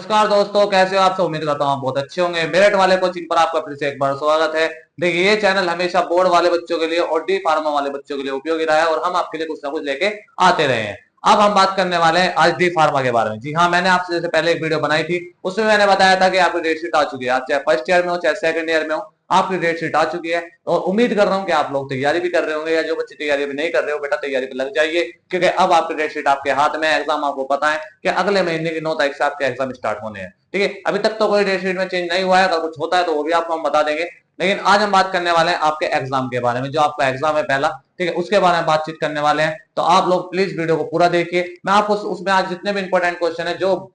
नमस्कार दोस्तों, कैसे हो आप सब। उम्मीद करता हूँ आप बहुत अच्छे होंगे। मेरिट वाले कोचिंग पर आपका फिर से एक बार स्वागत है। देखिए, ये चैनल हमेशा बोर्ड वाले बच्चों के लिए और डी फार्मा वाले बच्चों के लिए उपयोगी रहा है और हम आपके लिए कुछ ना कुछ लेके आते रहे हैं। अब हम बात करने वाले हैं आज डी फार्मा के बारे में। जी हाँ, मैंने आपसे जैसे पहले एक वीडियो बनाई थी, उसमें मैंने बताया था कि आपकी डेट शीट आ चुकी है। आप चाहे फर्स्ट ईयर में हो चाहे सेकंड ईयर में हो, आपकी डेट शीट आ चुकी है और उम्मीद कर रहा हूँ कि आप लोग तैयारी भी कर रहे होंगे, या जो बच्चे तैयारी भी नहीं कर रहे हो बेटा तैयारी पे लग जाइए, क्योंकि अब आपकी डेट शीट आपके हाथ में है। एग्जाम आपको पता है कि अगले महीने की 9 तारीख से आपके एग्जाम स्टार्ट होने हैं। ठीक है, अभी तक तो कोई डेट शीट में चेंज नहीं हुआ है, अगर कुछ होता है तो वो भी आपको हम बता देंगे। लेकिन आज हम बात करने वाले हैं आपके एग्जाम के बारे में। जो आपका एग्जाम है पहला, ठीक है, उसके बारे में बातचीत करने वाले हैं। तो आप लोग प्लीज वीडियो को पूरा देखिए। मैं आपको उसमें आज जितने भी इंपॉर्टेंट क्वेश्चन है जो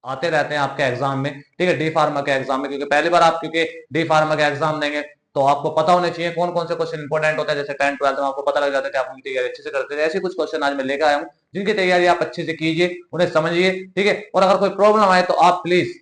आते रहते हैं आपके एग्जाम में, ठीक है, डी फार्मा के एग्जाम में, क्योंकि पहली बार आप क्योंकि डी फार्मा के एग्जाम देंगे तो आपको पता होने चाहिए कौन कौन से क्वेश्चन इंपॉर्टेंट होते हैं। जैसे 10th 12th में आपको पता लग जाता है कि आप उनकी तैयारी अच्छे से करते हैं। ऐसे कुछ क्वेश्चन आज मैं लेकर आया हूँ जिनकी तैयारी आप अच्छे से कीजिए, उन्हें समझिए, ठीक है। और अगर कोई प्रॉब्लम आए तो आप प्लीज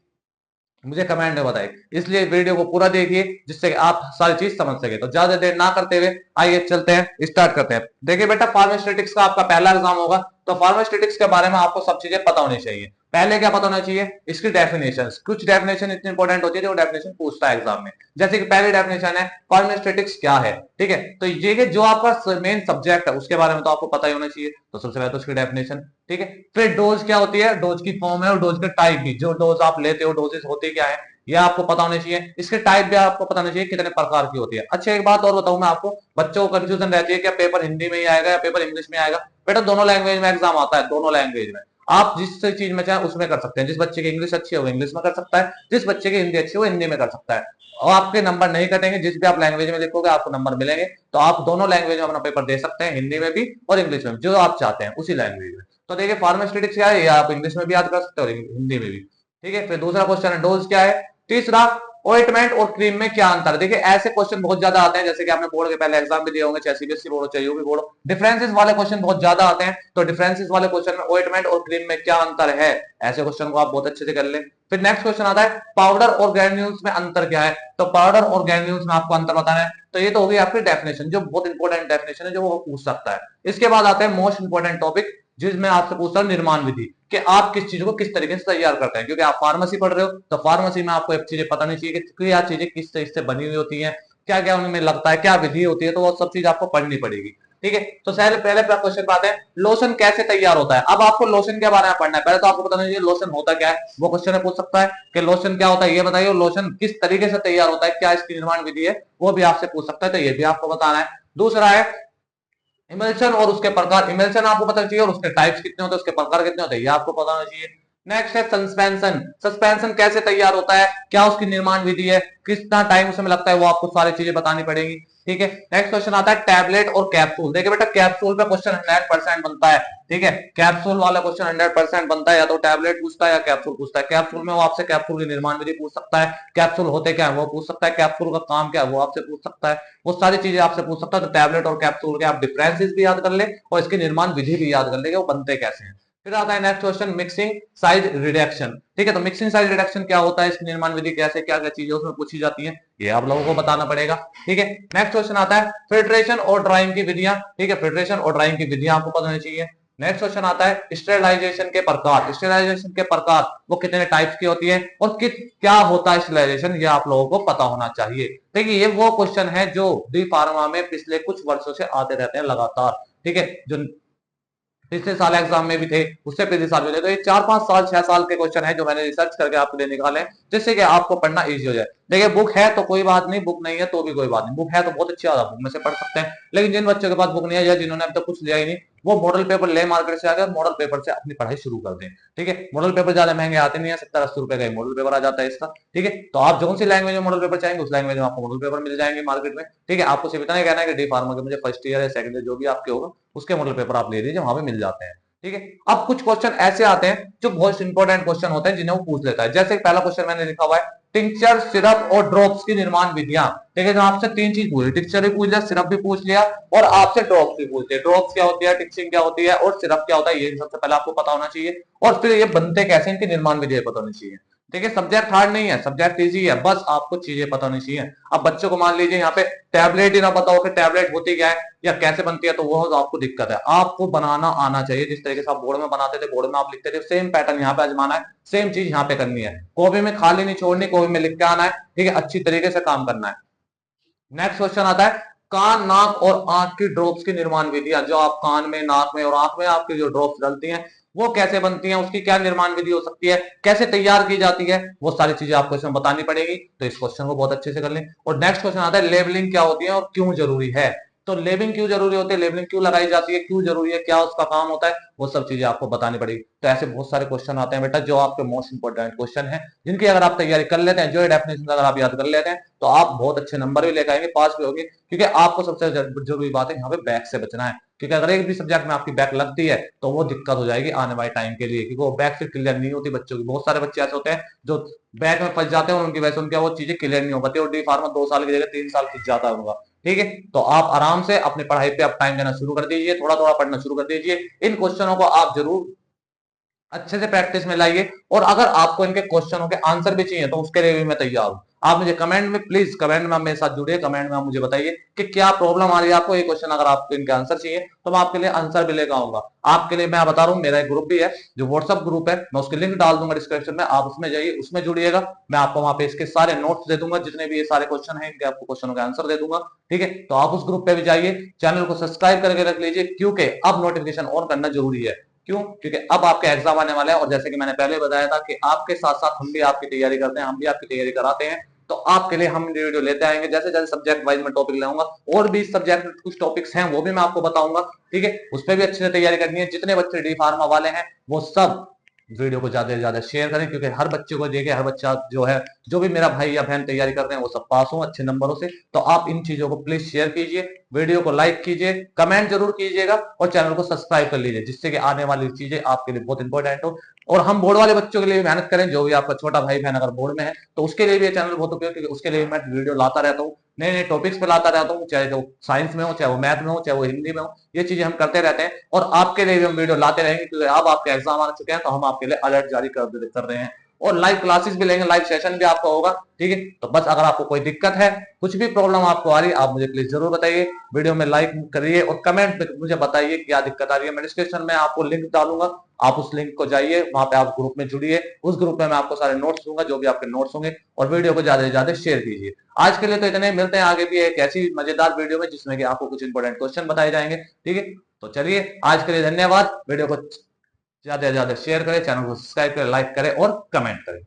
मुझे कमेंट में बताइए। इसलिए वीडियो को पूरा देखिए जिससे कि आप सारी चीज समझ सके। तो ज्यादा देर ना करते हुए आइए चलते हैं, स्टार्ट करते हैं। देखिए बेटा, फार्मास्यूटिक्स का आपका पहला एग्जाम होगा, तो फार्मास्यूटिक्स के बारे में आपको सब चीजें पता होनी चाहिए। पहले क्या पता होना चाहिए, इसकी डेफिनेशन। कुछ डेफिनेशन इतनी इंपॉर्टेंट होती है जो डेफिनेशन पूछता है एग्जाम में। जैसे कि पहली डेफिनेशन है फार्मास्यूटिक्स क्या है, ठीक है। तो ये जो आपका मेन सब्जेक्ट है उसके बारे में तो आपको पता ही होना चाहिए। तो सबसे पहले तो उसकी डेफिनेशन, ठीक है। फिर डोज क्या होती है, डोज की फॉर्म है और डोज के टाइप भी, जो डोज आप लेते हो डोजेस होती क्या है ये आपको पता होना चाहिए। इसके टाइप भी आपको पता होना चाहिए कितने प्रकार की होती है। अच्छा, एक बात और बताऊं मैं आपको, बच्चों को कंफ्यूजन रहती है क्या पेपर हिंदी में ही आएगा या पेपर इंग्लिश में आएगा। बेटा दोनों लैंग्वेज में एग्जाम आता है, दोनों लैंग्वेज में। आप जिस चीज में चाहे उसमें कर सकते हैं। जिस बच्चे की इंग्लिश अच्छी है वो इंग्लिश में कर सकता है, जिस बच्चे की हिंदी अच्छी है वो हिंदी में कर सकता है। और आपके नंबर नहीं कटेंगे, जिस भी आप लैंग्वेज में लिखोगे आपको नंबर मिलेंगे। तो आप दोनों लैंग्वेज में अपना पेपर दे सकते हैं, हिंदी में भी और इंग्लिश में, जो आप चाहते हैं उसी लैंग्वेज में। तो देखिए, फार्मास्यूटिक्स क्या है ये आप इंग्लिश में भी याद कर सकते हो और हिंदी में भी, ठीक है। फिर दूसरा क्वेश्चन है डोज क्या है। तीसरा, ऑइंटमेंट और क्रीम में क्या अंतर है। देखिए, ऐसे क्वेश्चन बहुत ज्यादा आते हैं, जैसे कि आपने बोर्ड के पहले एग्जाम भी दिए होंगे, चाहे सीबीएसई बोर्ड हो चाहे यूपी बोर्ड हो। डिफरेंसेस वाले क्वेश्चन बहुत ज्यादा आते हैं, तो डिफरेंसेस वाले क्वेश्चन में ऑइंटमेंट और क्रीम में क्या अंतर है, ऐसे क्वेश्चन को आप बहुत अच्छे से कर लें। फिर नेक्स्ट क्वेश्चन आता है पाउडर और ग्रैन्यूल्स में अंतर क्या है। तो पाउडर और ग्रैन्यूल्स में आपको अंतर बताना है। तो ये तो होगी आपकी डेफिनेशन, जो बहुत इंपॉर्टेंट डेफिनेशन है, जो वो पूछ सकता है। इसके बाद आते हैं मोस्ट इंपॉर्टेंट टॉपिक, जिसमें आपसे पूछता है निर्माण विधि, कि आप किस चीज को किस तरीके से तैयार करते हैं। क्योंकि आप फार्मेसी पढ़ रहे हो तो फार्मेसी में आपको एक चीजें पता नहीं चाहिए कि क्या चीजें किस चीज से बनी हुई होती हैं, क्या क्या उनमें लगता है, क्या विधि होती है, तो वो सब चीज आपको पढ़नी पड़ेगी, ठीक है। तो पहले पहले क्वेश्चन पे आते हैं, लोशन कैसे तैयार होता है। अब आपको लोशन के बारे में पढ़ना है। पहले तो आपको बताना चाहिए लोशन होता क्या है, वो क्वेश्चन पूछ सकता है कि लोशन क्या होता है, ये बताइए। लोशन किस तरीके से तैयार होता है, क्या इसकी निर्माण विधि है, वो भी आपसे पूछ सकता है, तो ये भी आपको बताना है। दूसरा है इमल्शन और उसके प्रकार। इमल्शन आपको पता चाहिए और उसके टाइप्स कितने होते हैं, उसके प्रकार कितने होते हैं, ये आपको पता होना चाहिए। नेक्स्ट है सस्पेंशन। सस्पेंशन कैसे तैयार होता है, क्या उसकी निर्माण विधि है, कितना टाइम उसमें लगता है, वो आपको सारी चीजें बतानी पड़ेगी, ठीक है। नेक्स्ट क्वेश्चन आता है टैबलेट और कैप्सूल। देखिए बेटा, कैप्सूल पे क्वेश्चन 100% बनता है, ठीक है। कैप्सूल वाला क्वेश्चन 100% बनता है, या तो टैबलेट पूछता है या कैप्सूल पूछता है। कैप्सूल में वो आपसे कैप्सूल की निर्माण विधि पूछ सकता है, कैप्सूल होते क्या है वो पूछ सकता है, कैप्सूल का काम क्या है वो आपसे पूछ सकता है, वो सारी चीजें आपसे पूछ सकता है। तो टैबलेट और कैप्सूल के आप डिफरेंसेस भी याद कर ले और इसकी निर्माण विधि भी याद कर ले, वो बनते कैसे हैं। फिर आता है next question mixing size reduction, ठीक है। तो मिक्सिंग साइज रिडक्शन क्या होता है, इसकी निर्माण विधि कैसे, क्या क्या चीजें उसमें पूछी जाती हैं, ये आप लोगों को बताना पड़ेगा, ठीक है। नेक्स्ट क्वेश्चन आता है फिल्ट्रेशन और ड्राइंग की विधियां, ठीक है। फिल्ट्रेशन और ड्राइंग की विधियां आपको पता होनी चाहिए। नेक्स्ट क्वेश्चन आता है स्टेरिलाइजेशन के प्रकार। स्टेरिलाइजेशन के प्रकार वो कितने टाइप्स की होती है और क्या होता है स्टेरिलाइजेशन, ये आप लोगों को पता होना चाहिए। देखिए, ये वो क्वेश्चन है जो डी फार्मा में पिछले कुछ वर्षों से आते रहते हैं लगातार, ठीक है। जो पिछले साल एग्जाम में भी थे, उससे पिछले साल भी थे। तो ये 4 5 साल 6 साल के क्वेश्चन है जो मैंने रिसर्च करके आपके लिए निकाले, जिससे कि आपको पढ़ना इजी हो जाए। देखिए, बुक है तो कोई बात नहीं, बुक नहीं है तो भी कोई बात नहीं। बुक है तो बहुत अच्छी बात है, बुक में से पढ़ सकते हैं। लेकिन जिन बच्चों के पास बुक नहीं है या जिन्होंने अब तक कुछ लिया ही नहीं, वो मॉडल पेपर ले मार्केट से आकर मॉडल पेपर से अपनी पढ़ाई शुरू कर दें, ठीक है। मॉडल पेपर ज्यादा महंगे आते नहीं है, 70 80 रुपए का मॉडल पेपर आ जाता है इसका, ठीक है। तो आप जो सी लैंग्वेज में मॉडल पेपर चाहेंगे उस लैंग्वेज में आपको मॉडल पेपर मिल जाएंगे मार्केट में, ठीक है। आपको सिर्फ इतना ही कहना है कि डी फार्मा के मुझे फर्स्ट ईयर या सेकंड ईयर जो भी आपके होगा उसके मॉडल पेपर आप ले लीजिए, वहां पे मिल जाते हैं, ठीक है। अब कुछ क्वेश्चन ऐसे आते हैं जो बहुत इंपॉर्टेंट क्वेश्चन होते हैं जिन्हें वो पूछ लेता है। जैसे पहला क्वेश्चन मैंने लिखा हुआ है टिंचर सिरप और ड्रॉप्स की निर्माण विधियां, ठीक है। जो आपसे तीन चीज पूछी, टिंचर भी पूछ लिया, सिरप भी पूछ लिया और आपसे ड्रॉप्स भी पूछ लिया। ड्रॉप्स क्या होती है, टिंचिंग क्या होती है और सिरप क्या होता है, ये सबसे पहले आपको पता होना चाहिए। और फिर ये बनते कैसे, इनकी निर्माण विधि पता होनी चाहिए। ठीक है, सब्जेक्ट हार्ड नहीं है, सब्जेक्ट इजी है, बस आपको चीजें पता होनी चाहिए। अब बच्चों को मान लीजिए यहाँ पे टैबलेट ही ना पता हो कि टैबलेट होती क्या है या कैसे बनती है, तो वो आपको दिक्कत है। आपको बनाना आना चाहिए, जिस तरीके से आप बोर्ड में बनाते थे, बोर्ड में आप लिखते थे, सेम पैटर्न यहाँ पे आजमाना है, सेम चीज यहाँ पे करनी है। कॉपी में खाली नहीं छोड़नी, कॉपी में लिख के आना है, ठीक है, अच्छी तरीके से काम करना है। नेक्स्ट क्वेश्चन आता है, कान, नाक और आंख की ड्रॉप्स की निर्माण विधियां, जो आप कान में, नाक में और आंख में आपकी जो ड्रॉप्स डलती हैं वो कैसे बनती हैं, उसकी क्या निर्माण विधि हो सकती है, कैसे तैयार की जाती है, वो सारी चीजें आपको इसमें बतानी पड़ेगी। तो इस क्वेश्चन को बहुत अच्छे से कर लें। और नेक्स्ट क्वेश्चन आता है, लेबलिंग क्या होती है और क्यों जरूरी है। तो लेबलिंग क्यों जरूरी होती है, लेबलिंग क्यों लगाई जाती है, क्यों जरूरी है, क्या उसका काम होता है, वो सब चीजें आपको बतानी पड़ेगी। तो ऐसे बहुत सारे क्वेश्चन आते हैं बेटा, जो आपके मोस्ट इंपोर्टेंट क्वेश्चन है, जिनकी अगर आप तैयारी कर लेते हैं, जो डेफिनेशन अगर आप याद कर लेते हैं, तो आप बहुत अच्छे नंबर भी लेकर आएंगे, पास भी होंगे। क्योंकि आपको सबसे जरूरी बात है यहाँ पे बैक से बचना है। क्योंकि अगर एक भी सब्जेक्ट में आपकी बैक लगती है तो वो दिक्कत हो जाएगी आने वाले टाइम के लिए, क्योंकि वो बैक फिर क्लियर नहीं होती बच्चों की। बहुत सारे बच्चे ऐसे होते हैं जो बैक में फंस जाते हैं और उनकी वजह से उनकी वो चीजें क्लियर नहीं हो पाती, और डी फार्मा 2 साल की जगह 3 साल खिंच जाता है उनका। ठीक है, तो आप आराम से अपनी पढ़ाई पे आप टाइम देना शुरू कर दीजिए, थोड़ा थोड़ा पढ़ना शुरू कर दीजिए। इन क्वेश्चनों को आप जरूर अच्छे से प्रैक्टिस में लाइए। और अगर आपको इनके क्वेश्चनों के आंसर भी चाहिए तो उसके लिए भी मैं तैयार हूं। आप मुझे कमेंट में, प्लीज कमेंट में आप मेरे साथ जुड़िए, कमेंट में आप मुझे बताइए कि क्या प्रॉब्लम आ रही है आपको, ये क्वेश्चन अगर आपको इनके आंसर चाहिए तो मैं आपके लिए आंसर भी लेकर आऊंगा। आपके लिए मैं बता रहा हूँ, मेरा एक ग्रुप भी है, जो व्हाट्सएप ग्रुप है, मैं उसकी लिंक डाल दूंगा डिस्क्रिप्शन में, आप उसमें जाइए, उसमें जुड़िएगा। मैं आपको वहां पे इसके सारे नोट्स दे दूंगा, जितने भी ये सारे क्वेश्चन है इनके आपको क्वेश्चनों के आंसर दे दूंगा। ठीक है, तो आप उस ग्रुप पे भी जाइए, चैनल को सब्सक्राइब करके रख लीजिए, क्योंकि अब नोटिफिकेशन ऑन करना जरूरी है। क्यों? क्योंकि अब आपके एग्जाम आने वाले हैं, और जैसे कि मैंने पहले बताया था कि आपके साथ साथ हम भी आपकी तैयारी करते हैं, हम भी आपकी तैयारी कराते हैं। तो आपके लिए हम वीडियो लेते आएंगे, जैसे जैसे सब्जेक्ट वाइज में टॉपिक लाऊंगा, और भी सब्जेक्ट में कुछ टॉपिक्स हैं वो भी मैं आपको बताऊंगा। ठीक है, उस पर भी अच्छे से तैयारी करनी है। जितने बच्चे डी फार्मा वाले हैं वो सब वीडियो को ज्यादा से ज्यादा शेयर करें, क्योंकि हर बच्चे को देखे, हर बच्चा जो है, जो भी मेरा भाई या बहन तैयारी कर रहे हैं वो सब पास हो अच्छे नंबरों से। तो आप इन चीजों को प्लीज शेयर कीजिए, वीडियो को लाइक कीजिए, कमेंट जरूर कीजिएगा, और चैनल को सब्सक्राइब कर लीजिए, जिससे कि आने वाली चीजें आपके लिए बहुत इंपॉर्टेंट हो। और हम बोर्ड वाले बच्चों के लिए भी मेहनत करें, जो भी आपका छोटा भाई बहन अगर बोर्ड में है तो उसके लिए भी ये चैनल बहुत उपयोगी, क्योंकि उसके लिए मैं वीडियो लाता रहता हूँ, नए नए टॉपिक्स पे लाता रहता हूँ, चाहे वो साइंस में हो, चाहे वो मैथ में हो, चाहे वो हिंदी में हो, ये चीजें हम करते रहते हैं। और आपके लिए भी हम वीडियो लाते रहेंगे, क्योंकि अब आपके एग्जाम आ चुके हैं, तो हम आपके लिए अलर्ट जारी कर रहे हैं। और लाइव क्लासेस भी लेंगे, लाइव सेशन भी आपका होगा। ठीक है, तो बस अगर आपको कोई दिक्कत है, कुछ भी प्रॉब्लम आपको आ रही है, आप मुझे प्लीज जरूर बताइए, वीडियो में लाइक करिए और कमेंट में मुझे बताइए क्या दिक्कत आ रही है। मैं डिस्क्रिप्शन में आपको लिंक डालूंगा, आप उस लिंक को जाइए, वहां पे आप ग्रुप में जुड़िए, उस ग्रुप में मैं आपको सारे नोट्स दूंगा, जो भी आपके नोट्स होंगे, और वीडियो को ज्यादा से ज्यादा शेयर कीजिए। आज के लिए तो इतने, मिलते हैं आगे भी एक ऐसी मजेदार वीडियो में जिसमें कि आपको कुछ इंपॉर्टेंट क्वेश्चन बताए जाएंगे। ठीक है, तो चलिए आज के लिए धन्यवाद। वीडियो को ज्यादा से ज्यादा शेयर करें, चैनल को सब्सक्राइब करें, लाइक करें और कमेंट करें।